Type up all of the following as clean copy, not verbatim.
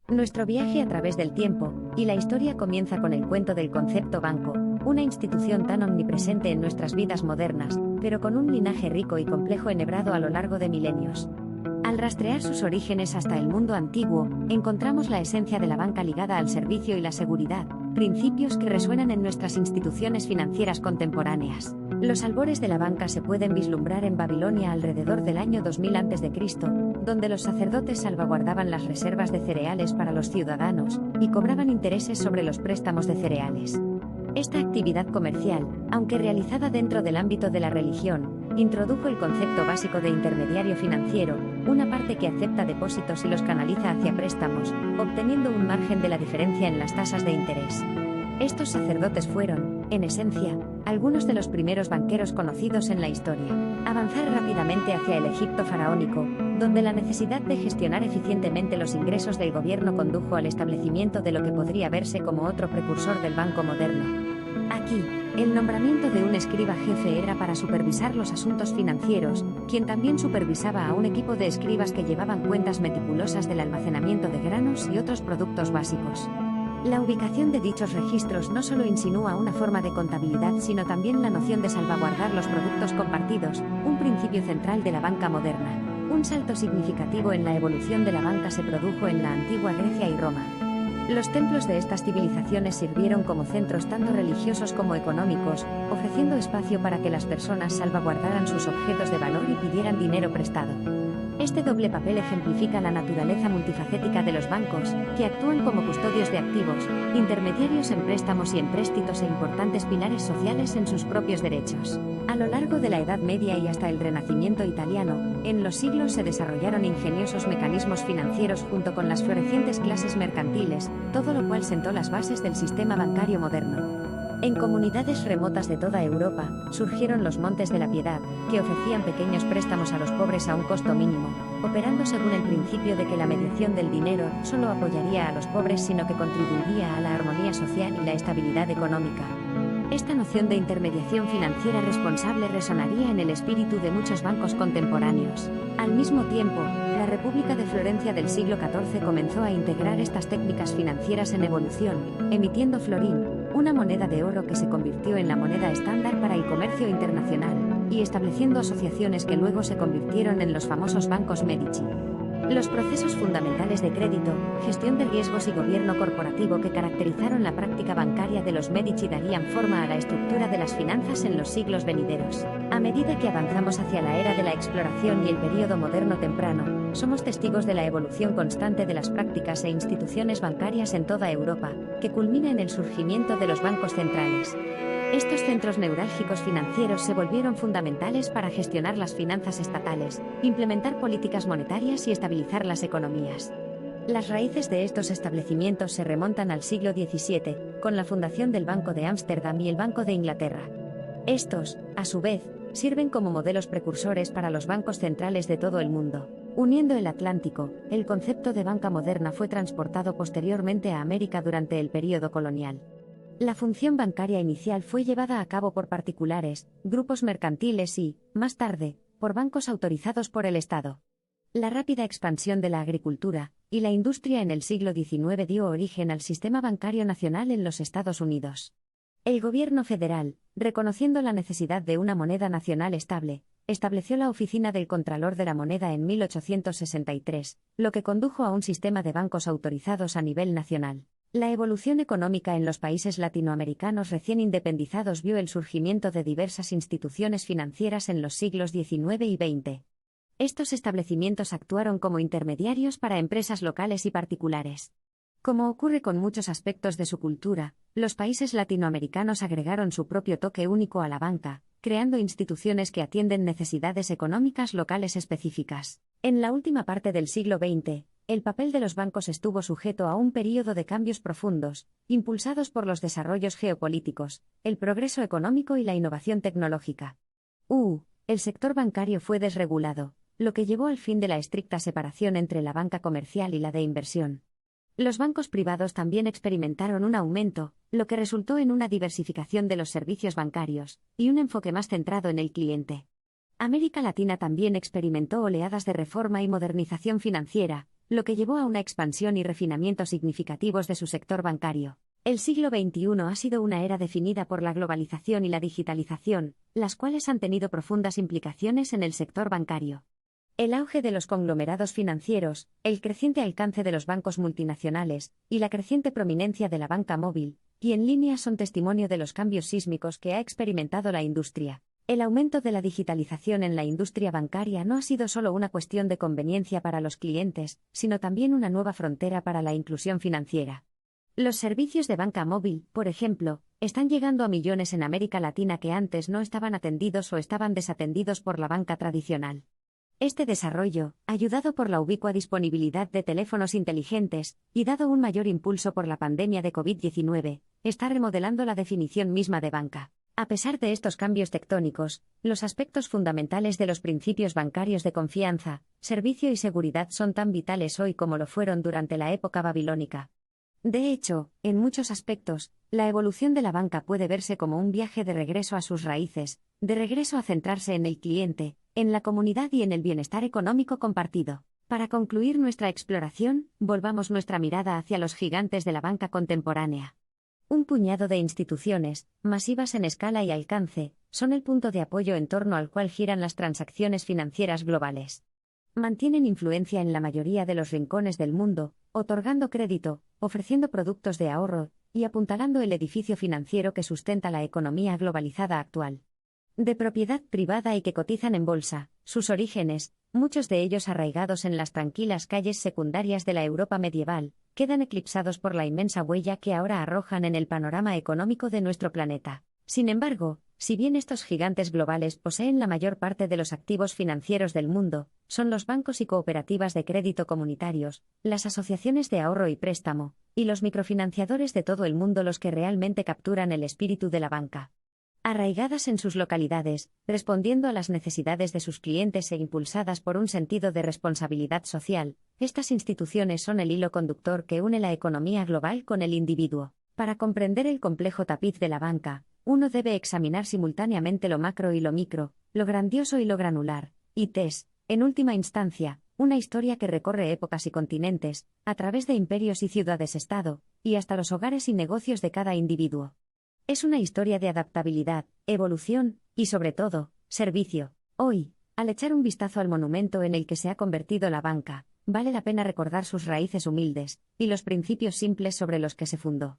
Nuestro viaje a través del tiempo y la historia comienza con el cuento del concepto banco, una institución tan omnipresente en nuestras vidas modernas, pero con un linaje rico y complejo enhebrado a lo largo de milenios. Al rastrear sus orígenes hasta el mundo antiguo, encontramos la esencia de la banca ligada al servicio y la seguridad, principios que resuenan en nuestras instituciones financieras contemporáneas. Los albores de la banca se pueden vislumbrar en Babilonia alrededor del año 2000 a.C., donde los sacerdotes salvaguardaban las reservas de cereales para los ciudadanos y cobraban intereses sobre los préstamos de cereales. Esta actividad comercial, aunque realizada dentro del ámbito de la religión, introdujo el concepto básico de intermediario financiero, una parte que acepta depósitos y los canaliza hacia préstamos, obteniendo un margen de la diferencia en las tasas de interés. Estos sacerdotes fueron, en esencia, algunos de los primeros banqueros conocidos en la historia. Avanzar rápidamente hacia el Egipto faraónico, donde la necesidad de gestionar eficientemente los ingresos del gobierno condujo al establecimiento de lo que podría verse como otro precursor del banco moderno. Aquí, el nombramiento de un escriba jefe era para supervisar los asuntos financieros, quien también supervisaba a un equipo de escribas que llevaban cuentas meticulosas del almacenamiento de granos y otros productos básicos. La ubicación de dichos registros no solo insinúa una forma de contabilidad, sino también la noción de salvaguardar los productos compartidos, un principio central de la banca moderna. Un salto significativo en la evolución de la banca se produjo en la antigua Grecia y Roma. Los templos de estas civilizaciones sirvieron como centros tanto religiosos como económicos, ofreciendo espacio para que las personas salvaguardaran sus objetos de valor y pidieran dinero prestado. Este doble papel ejemplifica la naturaleza multifacética de los bancos, que actúan como custodios de activos, intermediarios en préstamos y empréstitos e importantes pilares sociales en sus propios derechos. A lo largo de la Edad Media y hasta el Renacimiento italiano, en los siglos se desarrollaron ingeniosos mecanismos financieros junto con las florecientes clases mercantiles, todo lo cual sentó las bases del sistema bancario moderno. En comunidades remotas de toda Europa, surgieron los Montes de la Piedad, que ofrecían pequeños préstamos a los pobres a un costo mínimo, operando según el principio de que la mediación del dinero no solo apoyaría a los pobres, sino que contribuiría a la armonía social y la estabilidad económica. Esta noción de intermediación financiera responsable resonaría en el espíritu de muchos bancos contemporáneos. Al mismo tiempo, la República de Florencia del siglo XIV comenzó a integrar estas técnicas financieras en evolución, emitiendo florín, una moneda de oro que se convirtió en la moneda estándar para el comercio internacional, y estableciendo asociaciones que luego se convirtieron en los famosos bancos Medici. Los procesos fundamentales de crédito, gestión de riesgos y gobierno corporativo que caracterizaron la práctica bancaria de los Medici darían forma a la estructura de las finanzas en los siglos venideros. A medida que avanzamos hacia la era de la exploración y el período moderno temprano, somos testigos de la evolución constante de las prácticas e instituciones bancarias en toda Europa, que culmina en el surgimiento de los bancos centrales. Estos centros neurálgicos financieros se volvieron fundamentales para gestionar las finanzas estatales, implementar políticas monetarias y estabilizar las economías. Las raíces de estos establecimientos se remontan al siglo XVII, con la fundación del Banco de Ámsterdam y el Banco de Inglaterra. Estos, a su vez, sirven como modelos precursores para los bancos centrales de todo el mundo. Uniendo el Atlántico, el concepto de banca moderna fue transportado posteriormente a América durante el período colonial. La función bancaria inicial fue llevada a cabo por particulares, grupos mercantiles y, más tarde, por bancos autorizados por el Estado. La rápida expansión de la agricultura y la industria en el siglo XIX dio origen al sistema bancario nacional en los Estados Unidos. El gobierno federal, reconociendo la necesidad de una moneda nacional estable, estableció la Oficina del Contralor de la Moneda en 1863, lo que condujo a un sistema de bancos autorizados a nivel nacional. La evolución económica en los países latinoamericanos recién independizados vio el surgimiento de diversas instituciones financieras en los siglos XIX y XX. Estos establecimientos actuaron como intermediarios para empresas locales y particulares. Como ocurre con muchos aspectos de su cultura, los países latinoamericanos agregaron su propio toque único a la banca, creando instituciones que atienden necesidades económicas locales específicas. En la última parte del siglo XX, el papel de los bancos estuvo sujeto a un período de cambios profundos, impulsados por los desarrollos geopolíticos, el progreso económico y la innovación tecnológica. El sector bancario fue desregulado, lo que llevó al fin de la estricta separación entre la banca comercial y la de inversión. Los bancos privados también experimentaron un aumento, lo que resultó en una diversificación de los servicios bancarios y un enfoque más centrado en el cliente. América Latina también experimentó oleadas de reforma y modernización financiera, lo que llevó a una expansión y refinamiento significativos de su sector bancario. El siglo XXI ha sido una era definida por la globalización y la digitalización, las cuales han tenido profundas implicaciones en el sector bancario. El auge de los conglomerados financieros, el creciente alcance de los bancos multinacionales y la creciente prominencia de la banca móvil y en línea son testimonio de los cambios sísmicos que ha experimentado la industria. El aumento de la digitalización en la industria bancaria no ha sido solo una cuestión de conveniencia para los clientes, sino también una nueva frontera para la inclusión financiera. Los servicios de banca móvil, por ejemplo, están llegando a millones en América Latina que antes no estaban atendidos o estaban desatendidos por la banca tradicional. Este desarrollo, ayudado por la ubicua disponibilidad de teléfonos inteligentes, y dado un mayor impulso por la pandemia de COVID-19, está remodelando la definición misma de banca. A pesar de estos cambios tectónicos, los aspectos fundamentales de los principios bancarios de confianza, servicio y seguridad son tan vitales hoy como lo fueron durante la época babilónica. De hecho, en muchos aspectos, la evolución de la banca puede verse como un viaje de regreso a sus raíces, de regreso a centrarse en el cliente, en la comunidad y en el bienestar económico compartido. Para concluir nuestra exploración, volvamos nuestra mirada hacia los gigantes de la banca contemporánea. Un puñado de instituciones, masivas en escala y alcance, son el punto de apoyo en torno al cual giran las transacciones financieras globales. Mantienen influencia en la mayoría de los rincones del mundo, otorgando crédito, ofreciendo productos de ahorro y apuntalando el edificio financiero que sustenta la economía globalizada actual. De propiedad privada y que cotizan en bolsa, sus orígenes, muchos de ellos arraigados en las tranquilas calles secundarias de la Europa medieval, quedan eclipsados por la inmensa huella que ahora arrojan en el panorama económico de nuestro planeta. Sin embargo, si bien estos gigantes globales poseen la mayor parte de los activos financieros del mundo, son los bancos y cooperativas de crédito comunitarios, las asociaciones de ahorro y préstamo, y los microfinanciadores de todo el mundo los que realmente capturan el espíritu de la banca. Arraigadas en sus localidades, respondiendo a las necesidades de sus clientes e impulsadas por un sentido de responsabilidad social, estas instituciones son el hilo conductor que une la economía global con el individuo. Para comprender el complejo tapiz de la banca, uno debe examinar simultáneamente lo macro y lo micro, lo grandioso y lo granular, y en última instancia, una historia que recorre épocas y continentes, a través de imperios y ciudades-estado, y hasta los hogares y negocios de cada individuo. Es una historia de adaptabilidad, evolución, y sobre todo, servicio. Hoy, al echar un vistazo al monumento en el que se ha convertido la banca, vale la pena recordar sus raíces humildes, y los principios simples sobre los que se fundó.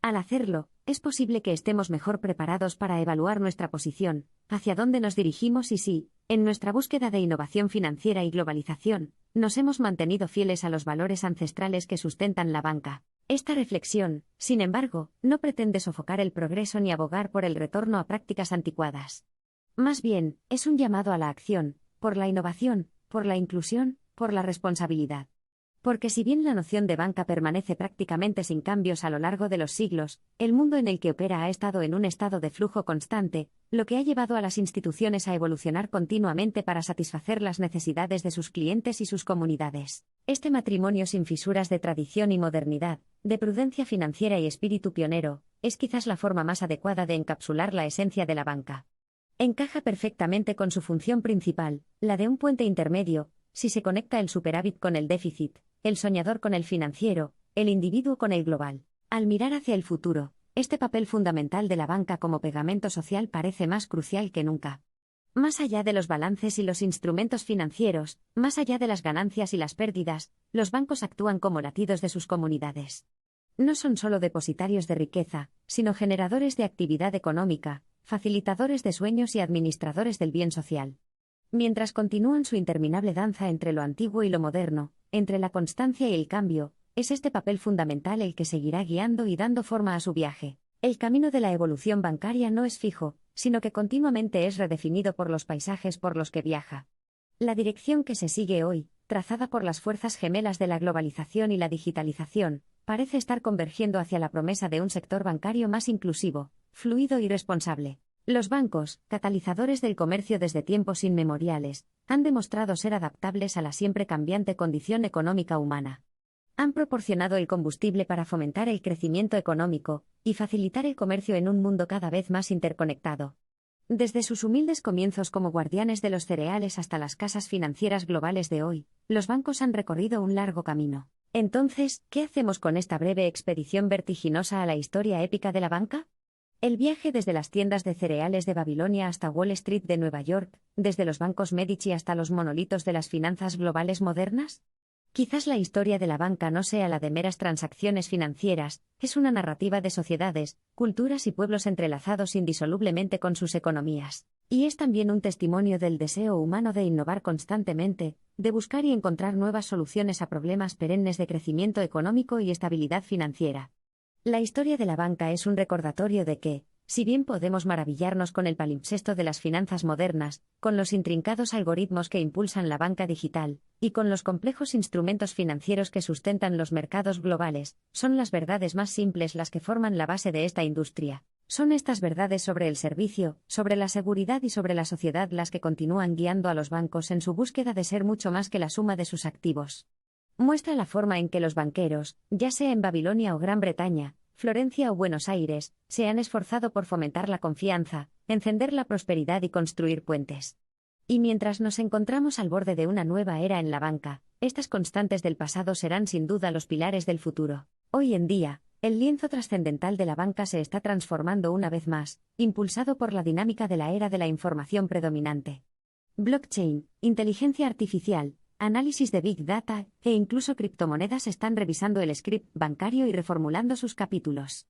Al hacerlo, es posible que estemos mejor preparados para evaluar nuestra posición, hacia dónde nos dirigimos y si, en nuestra búsqueda de innovación financiera y globalización, nos hemos mantenido fieles a los valores ancestrales que sustentan la banca. Esta reflexión, sin embargo, no pretende sofocar el progreso ni abogar por el retorno a prácticas anticuadas. Más bien, es un llamado a la acción, por la innovación, por la inclusión, por la responsabilidad. Porque si bien la noción de banca permanece prácticamente sin cambios a lo largo de los siglos, el mundo en el que opera ha estado en un estado de flujo constante, lo que ha llevado a las instituciones a evolucionar continuamente para satisfacer las necesidades de sus clientes y sus comunidades. Este matrimonio sin fisuras de tradición y modernidad, de prudencia financiera y espíritu pionero, es quizás la forma más adecuada de encapsular la esencia de la banca. Encaja perfectamente con su función principal, la de un puente intermedio, si se conecta el superávit con el déficit, el soñador con el financiero, el individuo con el global. Al mirar hacia el futuro, este papel fundamental de la banca como pegamento social parece más crucial que nunca. Más allá de los balances y los instrumentos financieros, más allá de las ganancias y las pérdidas, los bancos actúan como latidos de sus comunidades. No son solo depositarios de riqueza, sino generadores de actividad económica, facilitadores de sueños y administradores del bien social. Mientras continúan su interminable danza entre lo antiguo y lo moderno, entre la constancia y el cambio, es este papel fundamental el que seguirá guiando y dando forma a su viaje. El camino de la evolución bancaria no es fijo, sino que continuamente es redefinido por los paisajes por los que viaja. La dirección que se sigue hoy, trazada por las fuerzas gemelas de la globalización y la digitalización, parece estar convergiendo hacia la promesa de un sector bancario más inclusivo, fluido y responsable. Los bancos, catalizadores del comercio desde tiempos inmemoriales, han demostrado ser adaptables a la siempre cambiante condición económica humana. Han proporcionado el combustible para fomentar el crecimiento económico y facilitar el comercio en un mundo cada vez más interconectado. Desde sus humildes comienzos como guardianes de los cereales hasta las casas financieras globales de hoy, los bancos han recorrido un largo camino. Entonces, ¿qué hacemos con esta breve expedición vertiginosa a la historia épica de la banca? El viaje desde las tiendas de cereales de Babilonia hasta Wall Street de Nueva York, desde los bancos Medici hasta los monolitos de las finanzas globales modernas. Quizás la historia de la banca no sea la de meras transacciones financieras, es una narrativa de sociedades, culturas y pueblos entrelazados indisolublemente con sus economías. Y es también un testimonio del deseo humano de innovar constantemente, de buscar y encontrar nuevas soluciones a problemas perennes de crecimiento económico y estabilidad financiera. La historia de la banca es un recordatorio de que, si bien podemos maravillarnos con el palimpsesto de las finanzas modernas, con los intrincados algoritmos que impulsan la banca digital, y con los complejos instrumentos financieros que sustentan los mercados globales, son las verdades más simples las que forman la base de esta industria. Son estas verdades sobre el servicio, sobre la seguridad y sobre la sociedad las que continúan guiando a los bancos en su búsqueda de ser mucho más que la suma de sus activos. Muestra la forma en que los banqueros, ya sea en Babilonia o Gran Bretaña, Florencia o Buenos Aires, se han esforzado por fomentar la confianza, encender la prosperidad y construir puentes. Y mientras nos encontramos al borde de una nueva era en la banca, estas constantes del pasado serán sin duda los pilares del futuro. Hoy en día, el lienzo trascendental de la banca se está transformando una vez más, impulsado por la dinámica de la era de la información predominante. Blockchain, inteligencia artificial, análisis de Big Data, e incluso criptomonedas están revisando el script bancario y reformulando sus capítulos.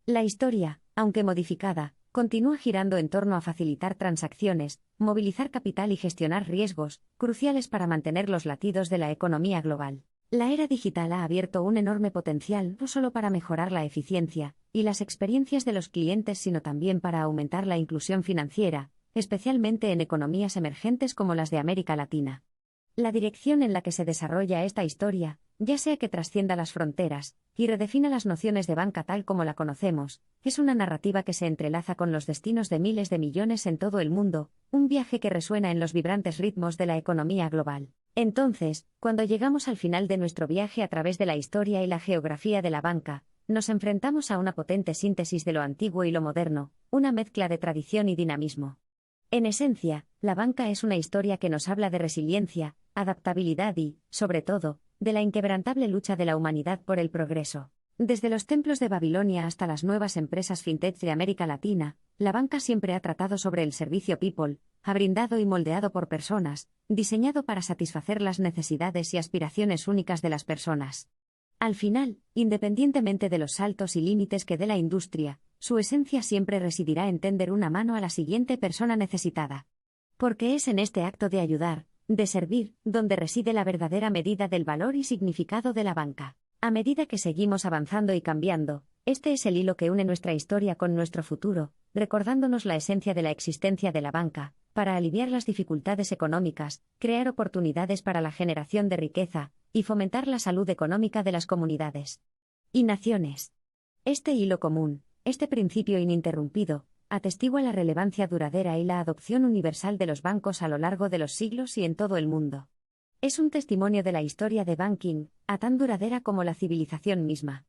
La historia, aunque modificada, continúa girando en torno a facilitar transacciones, movilizar capital y gestionar riesgos, cruciales para mantener los latidos de la economía global. La era digital ha abierto un enorme potencial no solo para mejorar la eficiencia y las experiencias de los clientes, sino también para aumentar la inclusión financiera, especialmente en economías emergentes como las de América Latina. La dirección en la que se desarrolla esta historia, ya sea que trascienda las fronteras y redefina las nociones de banca tal como la conocemos, es una narrativa que se entrelaza con los destinos de miles de millones en todo el mundo, un viaje que resuena en los vibrantes ritmos de la economía global. Entonces, cuando llegamos al final de nuestro viaje a través de la historia y la geografía de la banca, nos enfrentamos a una potente síntesis de lo antiguo y lo moderno, una mezcla de tradición y dinamismo. En esencia, la banca es una historia que nos habla de resiliencia, adaptabilidad y, sobre todo, de la inquebrantable lucha de la humanidad por el progreso. Desde los templos de Babilonia hasta las nuevas empresas fintech de América Latina, la banca siempre ha tratado sobre el servicio people, ha brindado y moldeado por personas, diseñado para satisfacer las necesidades y aspiraciones únicas de las personas. Al final, independientemente de los saltos y límites que dé la industria, su esencia siempre residirá en tender una mano a la siguiente persona necesitada. Porque es en este acto de ayudar, de servir, donde reside la verdadera medida del valor y significado de la banca. A medida que seguimos avanzando y cambiando, este es el hilo que une nuestra historia con nuestro futuro, recordándonos la esencia de la existencia de la banca, para aliviar las dificultades económicas, crear oportunidades para la generación de riqueza, y fomentar la salud económica de las comunidades y naciones. Este hilo común, este principio ininterrumpido, atestigua la relevancia duradera y la adopción universal de los bancos a lo largo de los siglos y en todo el mundo. Es un testimonio de la historia de banking, a tan duradera como la civilización misma.